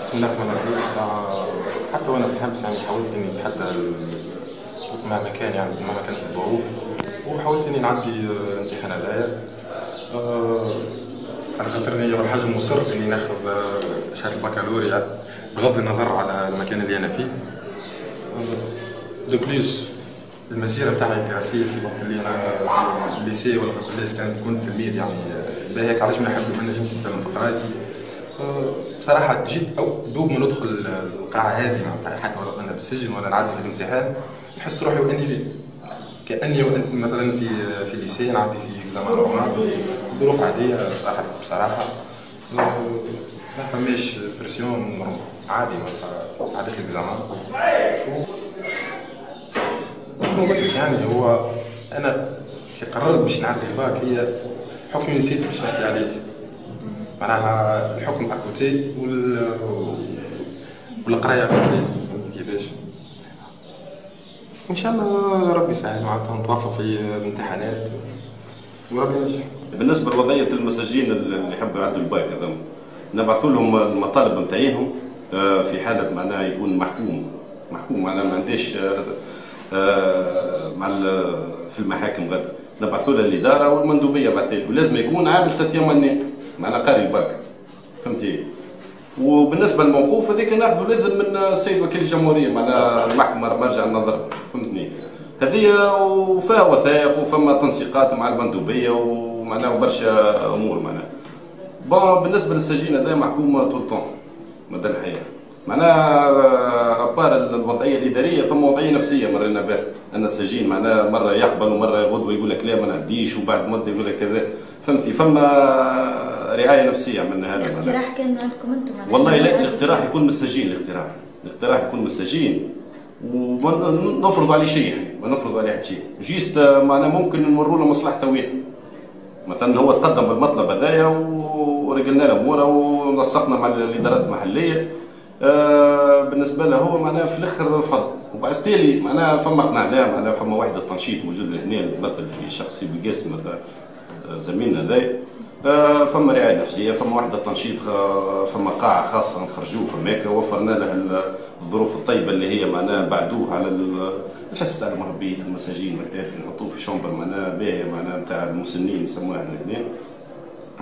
بسم الله الرحمن الرحيم. ساعة حتى وانا بحبس يعني حاولت اني اتحدى مهما كان يعني مهما كانت الظروف، وحاولت اني نعدي الامتحان هذايا على خاطر اني اول حاجه مصر اني ناخذ شهاده البكالوريا بغض النظر على المكان اللي انا فيه. دو بليس المسيره نتاعي الدراسيه في الوقت اللي انا في الليسي ولا في الكوليج كنت تلميذ يعني باهيك، علاش ما نجمش نسلم في قرايتي. بصراحه جيت او دوب ما ندخل القاعه هذه حتى ولو انا بالسجن ولا نعدي في الامتحان نحس روحي كاني مثلا في الليسي نعدي في اكزامان نورمال ظروف عاديه. بصراحه ما فماش برسيون عادي، مثلا عديت الاكزامان. يعني هو انا كي قررت باش نعدي الباك هي حكمي نسيت باش نحكي عليه، معناها الحكم اكوتي والقرايه اكوتي كيفاش. ان شاء الله ربي يسهل معناتها نتوفق في الامتحانات وربي ينجح. بالنسبه لوضعيه المساجين اللي يحبوا يعدوا الباك هذا نبعثوا لهم المطالب نتاعهم في حاله معناها يكون محكوم معناها ما عنديش مع في المحاكم غدا نبعثوا له الاداره والمندوبيه بعد، ولازم يكون عامل 6 ايام معناها قاري الباك، فهمتي. وبالنسبه للموقوف هذيك ناخذوا الاذن من السيد وكيل الجمهوريه معناها المحكمه مرجع النظر، فهمتني. هذه وفيها وثائق وفما تنسيقات مع المندوبيه ومعناها برشا امور معناها. بالنسبه للسجين هذا محكوم طول طون مدى الحياه، معناها ابار الوضعيه الاداريه فما وضعيه نفسيه مرينا بها، ان السجين معناها مره يقبل ومره غدوه يقول لك لا ما نعديش وبعد مده يقول لك كذا، فهمتي. فما رعايه نفسيه عملنا هذا. الاقتراح كان عندكم انتم؟ والله لا، الاقتراح يكون من السجين، الاقتراح يكون من السجين وما نفرض عليه شيء، يعني ما نفرض عليه حتى شيء. جيست معناها ممكن نمروا له مصلحته وين، مثلا هو تقدم بالمطلب هذايا ورجلنا له اموره ونسقنا مع الادارات المحليه. بالنسبه له هو معناها في الاخر رفض، وبعد التالي معناها فما قنعناه معناها فما وحده تنشيط موجود هنا تمثل في شخصي بالقسم مثلا زميلنا ذا، فما رعايه نفسيه، فما وحده تنشيط، فما قاعه خاصه نخرجوه فماك، وفرنا له الظروف الطيبه اللي هي معناها بعدوه على الحس تاع المربية المساجين ما تعرف نحطوه في شومبر معناها باهيه معناها نتاع المسنين نسموها هنا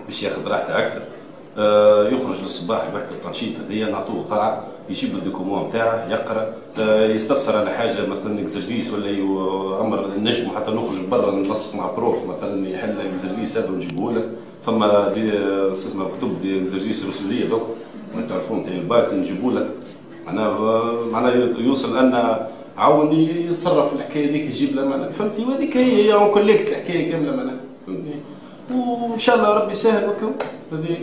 باش ياخذ راحته اكثر. يخرج للصباح لوحده التنشيط هذيا نعطوه قاعه يجيب له الدوكومون نتاعه يقرا، يستفسر على حاجه مثلا اكزرسيس ولا امر نجمو حتى نخرج برا ننسق مع بروف مثلا يحل الاكزرسيس هذا ونجيبوه له. فما مكتوب دي اكزرسيس رسوليه دوك ما تعرفون تاع الباك نجيبوه له، معناها يوصل ان عاون يتصرف الحكايه هذيك يجيب له معناها، فهمتي. وهذيك هي كوليكت الحكايه كامله معناها، فهمتني. وان شاء الله ربي يسهل وكا هذه.